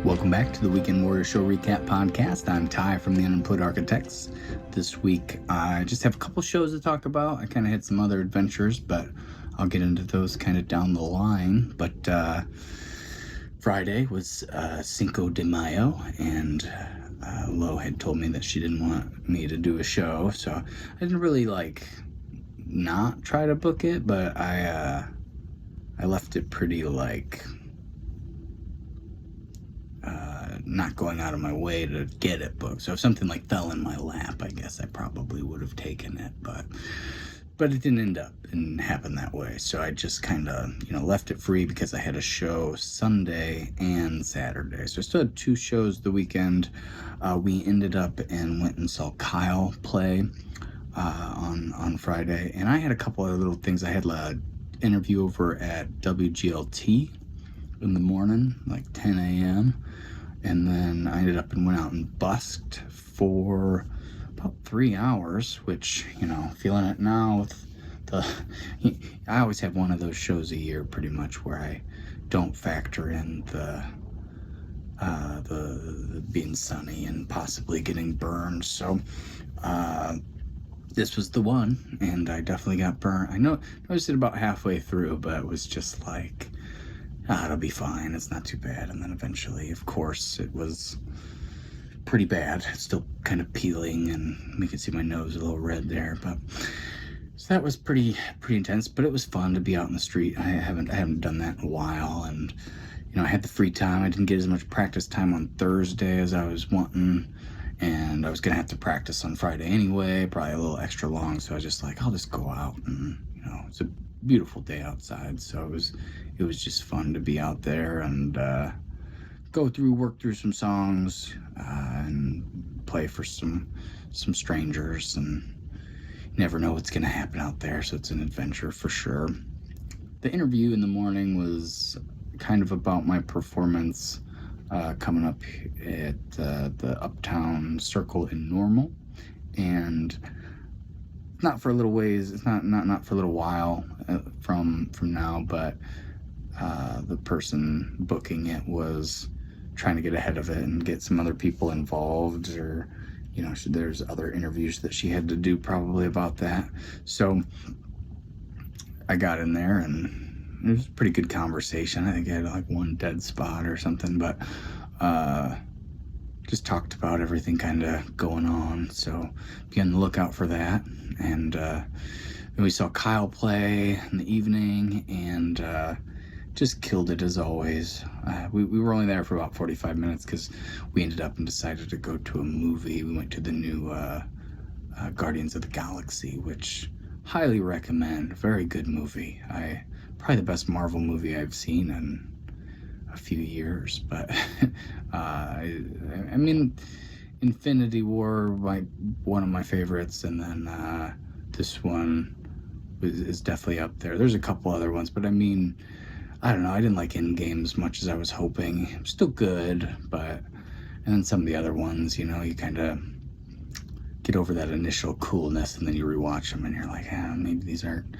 Welcome back to the Weekend Warrior Show Recap Podcast. I'm Ty from the Unemployed Architects. This week, I just have a couple shows to talk about. I kind of had some other adventures, but I'll get into those kind of down the line. But Friday was Cinco de Mayo, and Lo had told me that she didn't want me to do a show, so I didn't really not try to book it, but I left it pretty not going out of my way to get it booked. So if something fell in my lap, I guess I probably would have taken it, but it didn't happen that way. So I just kind of, left it free because I had a show Sunday and Saturday. So I still had two shows the weekend. We ended up and went and saw Kyle play on Friday, and I had a couple other little things. I had an interview over at WGLT in the morning, 10 a.m., and then I ended up and went out and busked for about 3 hours, which, feeling it now with I always have one of those shows a year pretty much where I don't factor in the being sunny and possibly getting burned. So this was the one, and I definitely got burned. I noticed it about halfway through, but it was just it'll be fine, it's not too bad. And then eventually, of course, it was pretty bad. It's still kind of peeling, and you can see my nose a little red there, but so that was pretty intense. But it was fun to be out in the street. I haven't done that in a while, and I had the free time. I didn't get as much practice time on Thursday as I was wanting, and I was gonna have to practice on Friday anyway, probably a little extra long. So I was just I'll just go out, and it's a beautiful day outside, so it was just fun to be out there and work through some songs and play for some strangers. And you never know what's gonna happen out there, so it's an adventure for sure. The interview in the morning was kind of about my performance coming up at the Uptown Circle in Normal, and not for a little ways. It's not for a little while from now, but the person booking it was trying to get ahead of it and get some other people involved, or there's other interviews that she had to do probably about that. So I got in there, and it was a pretty good conversation. I think I had one dead spot or something, but just talked about everything kind of going on, so be on the lookout for that. And then we saw Kyle play in the evening, and just killed it as always. We were only there for about 45 minutes because we ended up and decided to go to a movie. We went to the new Guardians of the Galaxy, which highly recommend. Very good movie. Probably the best Marvel movie I've seen in a few years, but I mean, Infinity War, one of my favorites, and then this one is definitely up there. There's a couple other ones, but I don't know, I didn't like Endgame as much as I was hoping. Still good, and then some of the other ones, you kind of get over that initial coolness, and then you rewatch them and you're maybe these aren't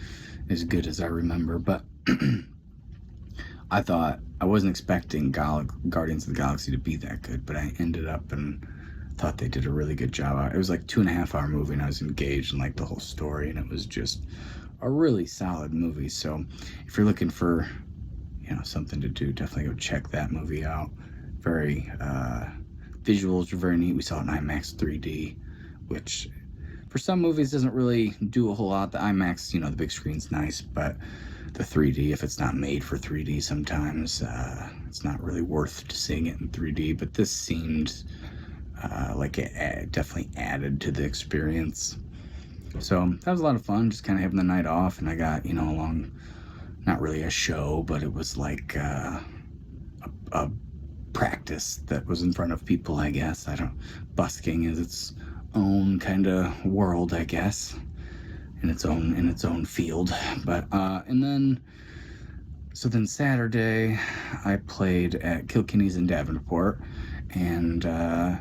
as good as I remember. But I wasn't expecting Guardians of the Galaxy to be that good, but I ended up and thought they did a really good job. It was 2.5 hour movie, and I was engaged in the whole story, and it was just a really solid movie. So if you're looking for something to do, definitely go check that movie out. Very visuals are very neat. We saw it in IMAX 3D, which for some movies doesn't really do a whole lot. The IMAX, the big screen's nice, but the 3D, if it's not made for 3D, sometimes it's not really worth seeing it in 3D. But this seemed like it definitely added to the experience. So that was a lot of fun, just kind of having the night off. And I got along, not really a show, but it was a practice that was in front of people, I guess. Busking is its own kind of world, I guess, in its own field. But and then Saturday I played at Kilkenny's in Davenport, and it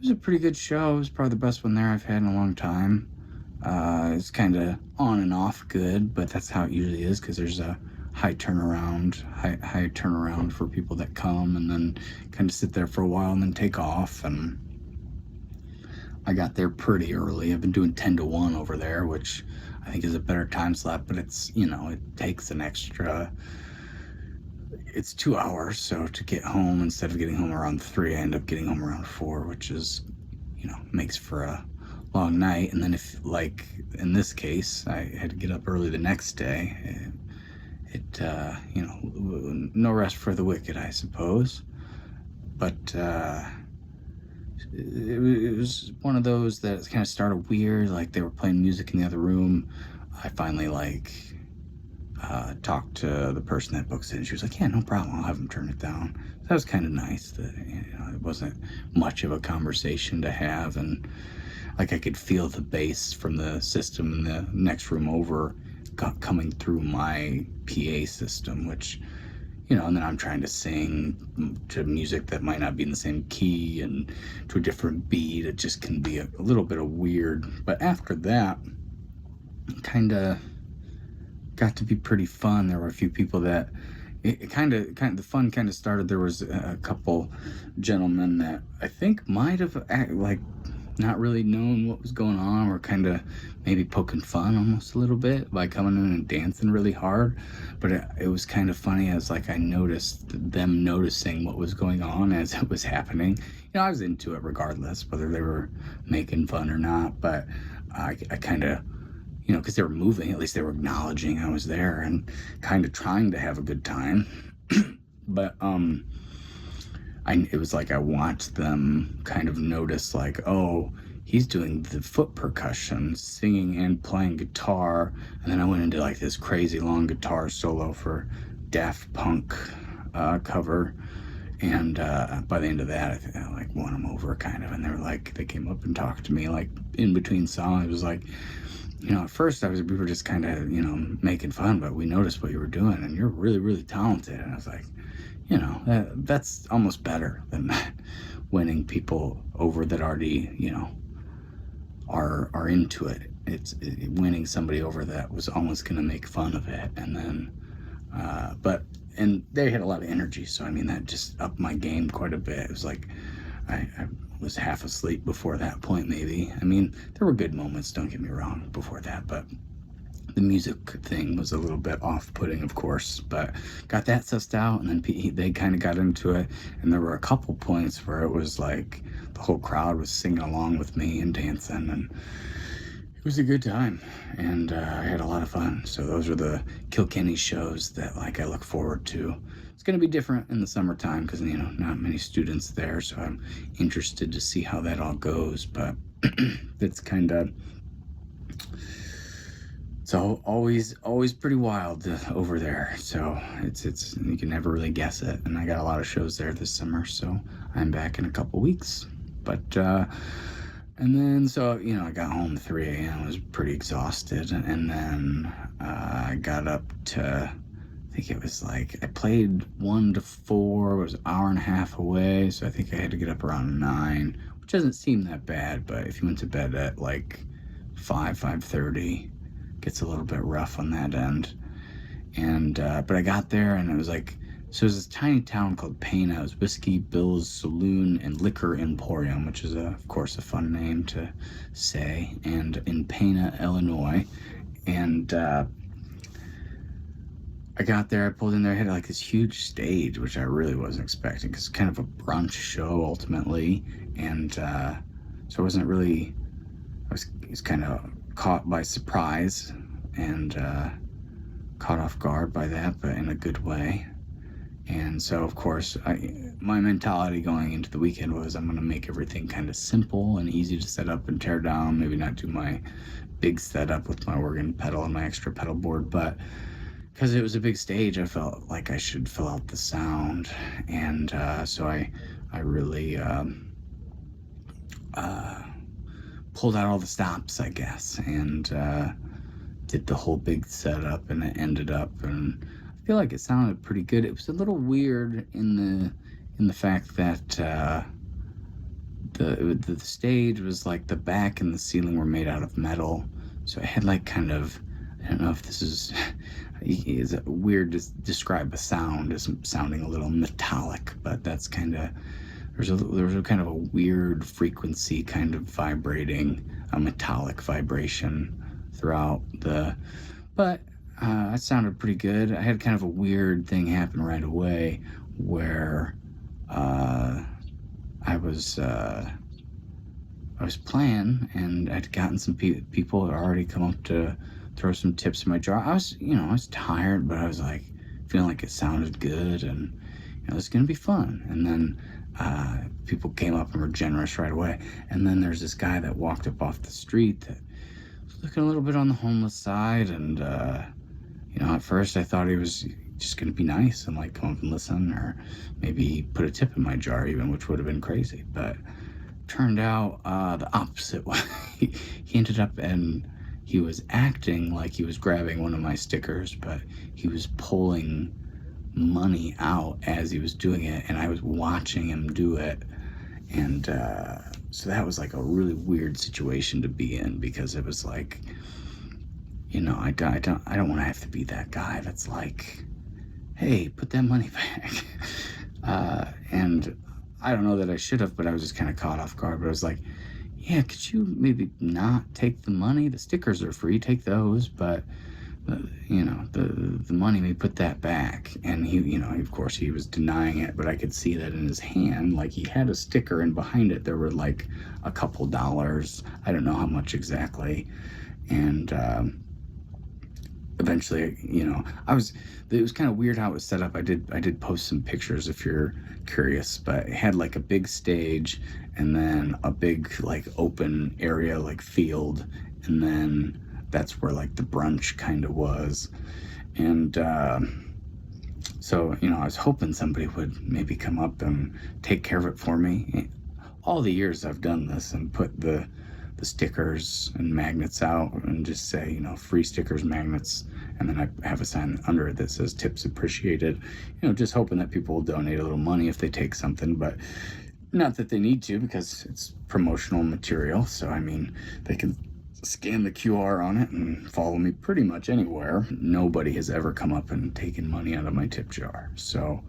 was a pretty good show. It was probably the best one there I've had in a long time. It's kind of on and off good, but that's how it usually is, because there's a high turnaround for people that come, and then kind of sit there for a while and then take off. And I got there pretty early. I've been doing 10 to 1 over there, which I think is a better time slot, but it's, it takes an extra, it's 2 hours. So to get home, instead of getting home around 3, I end up getting home around 4, which is, makes for a long night. And then if, like in this case, I had to get up early the next day, no rest for the wicked, I suppose. But it was one of those that kind of started weird. Like they were playing music in the other room. I finally talked to the person that books it, and she was like, "Yeah, no problem. I'll have them turn it down." So that was kind of nice. That it wasn't much of a conversation to have, and like I could feel the bass from the system in the next room over coming through my PA system, which, and then I'm trying to sing to music that might not be in the same key and to a different beat. It just can be a little bit of weird. But after that, kind of got to be pretty fun. There were a few people that the fun kind of started. There was a couple gentlemen that I think might have not really known what was going on, or kind of maybe poking fun almost a little bit by coming in and dancing really hard. But it was kind of funny as I noticed them noticing what was going on as it was happening. I was into it regardless, whether they were making fun or not. But I kind of, because they were moving, at least they were acknowledging I was there and kind of trying to have a good time. But it was like I watched them kind of notice, oh, he's doing the foot percussion, singing and playing guitar. And then I went into this crazy long guitar solo for Daft Punk cover. And by the end of that, I think I won them over kind of. And they came up and talked to me in between songs. It was at first we were just kind of, making fun, but we noticed what you were doing and you're really, really talented. And I was like, that's almost better than winning people over that already, are into it. It's winning somebody over that was almost going to make fun of it. And then, and they had a lot of energy. So, that just upped my game quite a bit. It was I was half asleep before that point, maybe. There were good moments, don't get me wrong, before that, but the music thing was a little bit off-putting, of course, but got that sussed out, and then they kind of got into it, and there were a couple points where it was the whole crowd was singing along with me and dancing, and it was a good time, and I had a lot of fun. So those are the Kilkenny shows that I look forward to. It's going to be different in the summertime because, not many students there, so I'm interested to see how that all goes, but it's kind of... So always pretty wild over there. So it's you can never really guess it. And I got a lot of shows there this summer, so I'm back in a couple weeks. But and then I got home at 3 a.m. I was pretty exhausted, and then I got up to, I think it was I played 1 to 4. It was an hour and a half away, so I think I had to get up around 9, which doesn't seem that bad. But if you went to bed at 5:30. Gets a little bit rough on that end. And but I got there, and it was so it was this tiny town called Pena. It was Whiskey Bill's Saloon and Liquor Emporium, which is of course a fun name to say, and in Pena, Illinois. And I got there, I pulled in there, I had this huge stage, which I really wasn't expecting, because it's kind of a brunch show ultimately. And so I wasn't really, I was kind of caught by surprise and caught off guard by that, but in a good way. And so, of course, my mentality going into the weekend was I'm going to make everything kind of simple and easy to set up and tear down, maybe not do my big setup with my organ pedal and my extra pedal board, but because it was a big stage, I felt like I should fill out the sound. And so I really pulled out all the stops, I guess, and did the whole big setup, and it ended up, and I feel like it sounded pretty good. It was a little weird in the fact that the stage was the back and the ceiling were made out of metal, so it had kind of I don't know if this is weird to describe a sound as sounding a little metallic, but that's kind of, there's a kind of a weird frequency kind of vibrating, a metallic vibration throughout but it sounded pretty good. I had kind of a weird thing happen right away where I was playing, and I'd gotten some people that already come up to throw some tips in my jar. I was tired, but I was like feeling like it sounded good, and it's gonna be fun. And then people came up and were generous right away. And then there's this guy that walked up off the street that was looking a little bit on the homeless side, and at first I thought he was just gonna be nice and like come up and listen, or maybe put a tip in my jar even, which would have been crazy. But turned out the opposite. He ended up, and he was acting like he was grabbing one of my stickers, but he was pulling money out as he was doing it, and I was watching him do it. And so that was like a really weird situation to be in, because it was like, I don't want to have to be that guy that's like, hey, put that money back. And I don't know that I should have, but I was just kind of caught off guard. But I was like, yeah, could you maybe not take the money? The stickers are free, take those, but the money, maybe put that back. And he, of course he was denying it, but I could see that in his hand, like he had a sticker, and behind it there were like a couple dollars. I don't know how much exactly. And eventually, it was kind of weird how it was set up. I did post some pictures if you're curious, but it had like a big stage, and then a big like open area, like field, and then that's where like the brunch kind of was. And so I was hoping somebody would maybe come up and take care of it for me. All the years I've done this and put the stickers and magnets out and just say, free stickers, magnets, and then I have a sign under it that says tips appreciated, just hoping that people will donate a little money if they take something. But not that they need to, because it's promotional material. So I mean, they can scan the QR on it and follow me pretty much anywhere. Nobody has ever come up and taken money out of my tip jar. So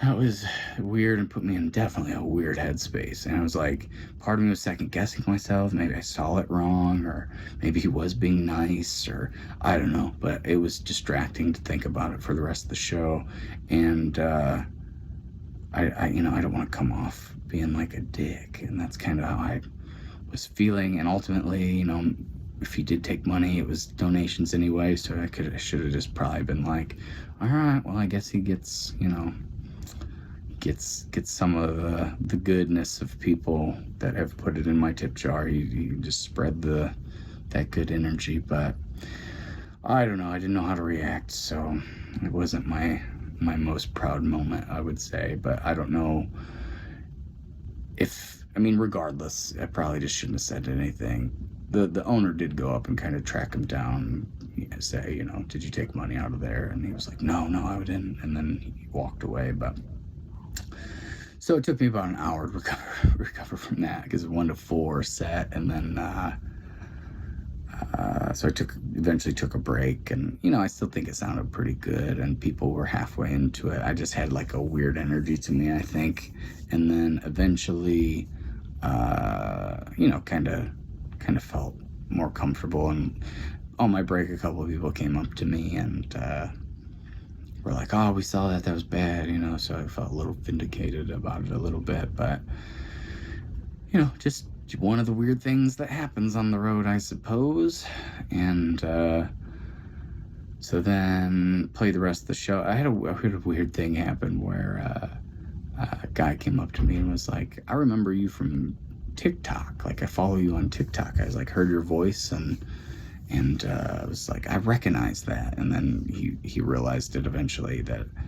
that was weird and put me in definitely a weird headspace. And I was like, part of me was second guessing myself. Maybe I saw it wrong, or maybe he was being nice, or I don't know. But it was distracting to think about it for the rest of the show. And I don't want to come off being like a dick. And that's kind of how I was feeling. And ultimately, if he did take money, it was donations anyway. So I should have just probably been like, all right, well, I guess he gets, gets some of the goodness of people that have put it in my tip jar. You just spread that good energy. But I don't know, I didn't know how to react, so it wasn't my most proud moment, I would say. But I don't know regardless, I probably just shouldn't have said anything. The owner did go up and kind of track him down and say, did you take money out of there? And he was like, no, I didn't. And then he walked away. But so it took me about an hour to recover from that, because 1 to 4 set, and then so I eventually took a break, and I still think it sounded pretty good, and people were halfway into it. I just had like a weird energy to me, I think. And then eventually kind of felt more comfortable. And on my break, a couple of people came up to me and were like, oh, we saw that was bad, so I felt a little vindicated about it a little bit. But just one of the weird things that happens on the road, I suppose. And so then played the rest of the show. I had a weird thing happen where a guy came up to me and was like, I remember you from TikTok. Like, I follow you on TikTok. I was like, heard your voice, and I was like, I recognize that. And then he realized it eventually,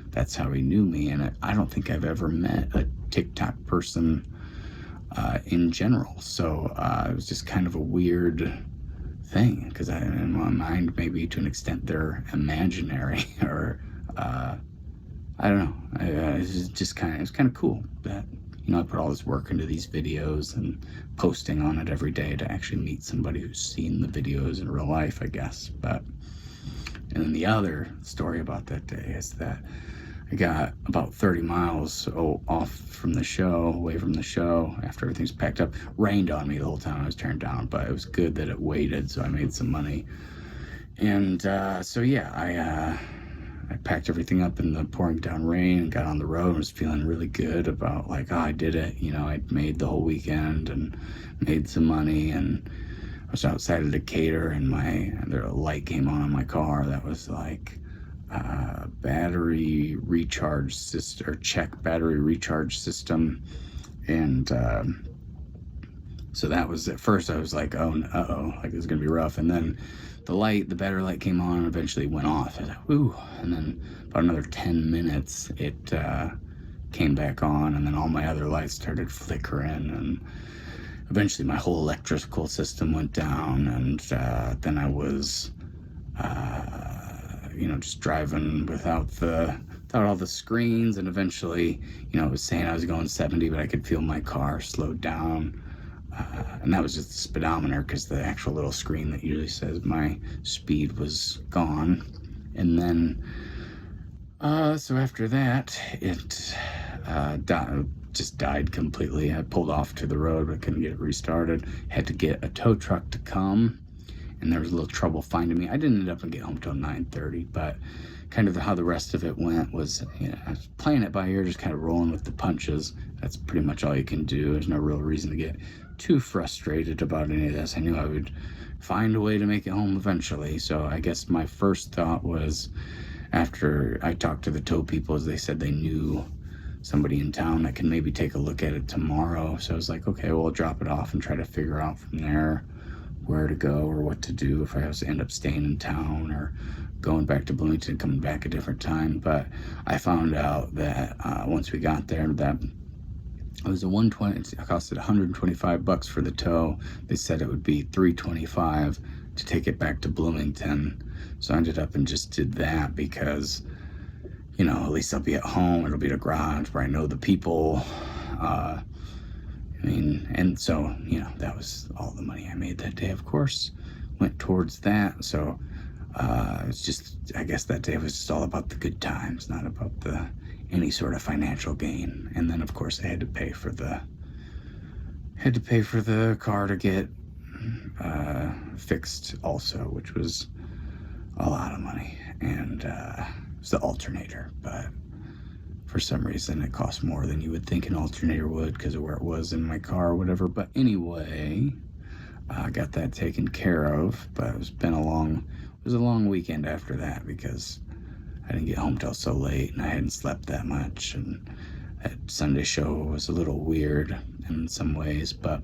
that's how he knew me. And I don't think I've ever met a TikTok person in general. So it was just kind of a weird thing, because in my mind, maybe to an extent, they're imaginary, or I don't know. It was kind of cool that you know, I put all this work into these videos and posting on it every day to actually meet somebody who's seen the videos in real life, I guess. But, and then the other story about that day is that I got about 30 miles off from the show, away from the show, after everything's packed up. Rained on me the whole time I was turned down, but it was good that it waited, so I made some money. And so yeah, I packed everything up in the pouring down rain and got on the road and was feeling really good about like, oh, I did it. You know, I'd made the whole weekend and made some money, and I was outside of Decatur, and the light came on my car that was like, battery recharge system, or check battery recharge system. And so that was, at first I was like, oh, like this is gonna be rough. And then the battery light came on and eventually went off. I was like, woo. And then about another 10 minutes it came back on, and then all my other lights started flickering, and eventually my whole electrical system went down. And then I was you know, just driving without all the screens, and eventually, you know, it was saying I was going 70, but I could feel my car slowed down. And that was just the speedometer, because the actual little screen that usually says my speed was gone. And then, so after that, it just died completely. I pulled off to the road, but couldn't get it restarted. Had to get a tow truck to come, and there was a little trouble finding me. I didn't end up and get home till 9:30, but kind of how the rest of it went was, you know, I was playing it by ear, just kind of rolling with the punches. That's pretty much all you can do. There's no real reason to get too frustrated about any of this. I knew I would find a way to make it home eventually. So I guess my first thought was, after I talked to the tow people, as they said they knew somebody in town that can maybe take a look at it tomorrow. So I was like, okay, well, I'll drop it off and try to figure out from there where to go or what to do if I was to end up staying in town or going back to Bloomington, coming back a different time. But I found out that once we got there, that it was a 120. It costed $125 for the tow. They said it would be $325 to take it back to Bloomington. So I ended up and just did that because, you know, at least I'll be at home. It'll be at a garage where I know the people. I mean, and so, you know, that was all the money I made that day, of course, went towards that. So it's just, I guess that day was just all about the good times, not about any sort of financial gain. And then, of course, I had to pay for the car to get fixed also, which was a lot of money. And it's the alternator, but for some reason it cost more than you would think an alternator would because of where it was in my car or whatever. But anyway, I got that taken care of. But it was a long weekend after that because I didn't get home till so late and I hadn't slept that much, and that Sunday show was a little weird in some ways. But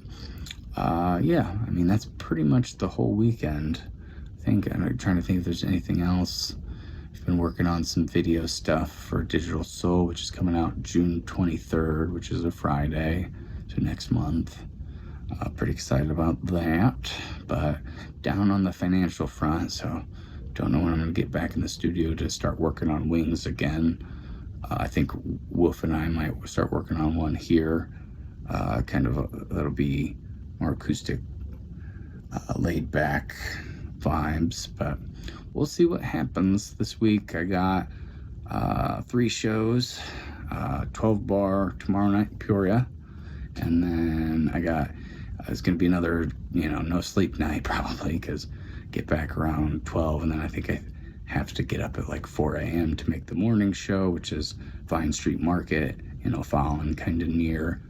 yeah, I mean, that's pretty much the whole weekend. I'm trying to think if there's anything else. I've been working on some video stuff for Digital Soul, which is coming out June 23rd, which is a Friday, so next month. Pretty excited about that, but down on the financial front, so don't know when I'm going to get back in the studio to start working on Wings again. I think Wolf and I might start working on one here, that'll be more acoustic, laid back vibes, but we'll see what happens this week. I got 3 shows, 12 bar tomorrow night in Peoria, and then it's gonna be another, you know, no sleep night probably, because get back around 12, and then I think I have to get up at like 4 a.m. to make the morning show, which is Vine Street Market in O'Fallon, kind of near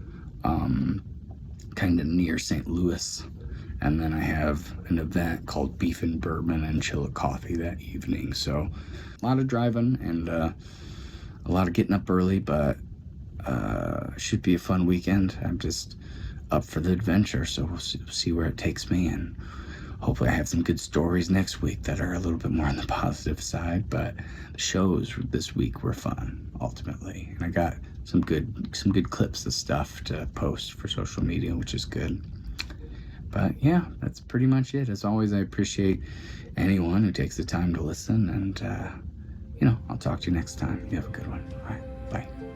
St. Louis. And then I have an event called Beef and Bourbon and Chilla Coffee that evening. So a lot of driving and a lot of getting up early, but should be a fun weekend. I'm just up for the adventure, so we'll see where it takes me, and hopefully I have some good stories next week that are a little bit more on the positive side. But the shows this week were fun, ultimately, and I got some good clips of stuff to post for social media, which is good. But yeah, that's pretty much it. As always, I appreciate anyone who takes the time to listen, and you know, I'll talk to you next time. You have a good one. All right, bye.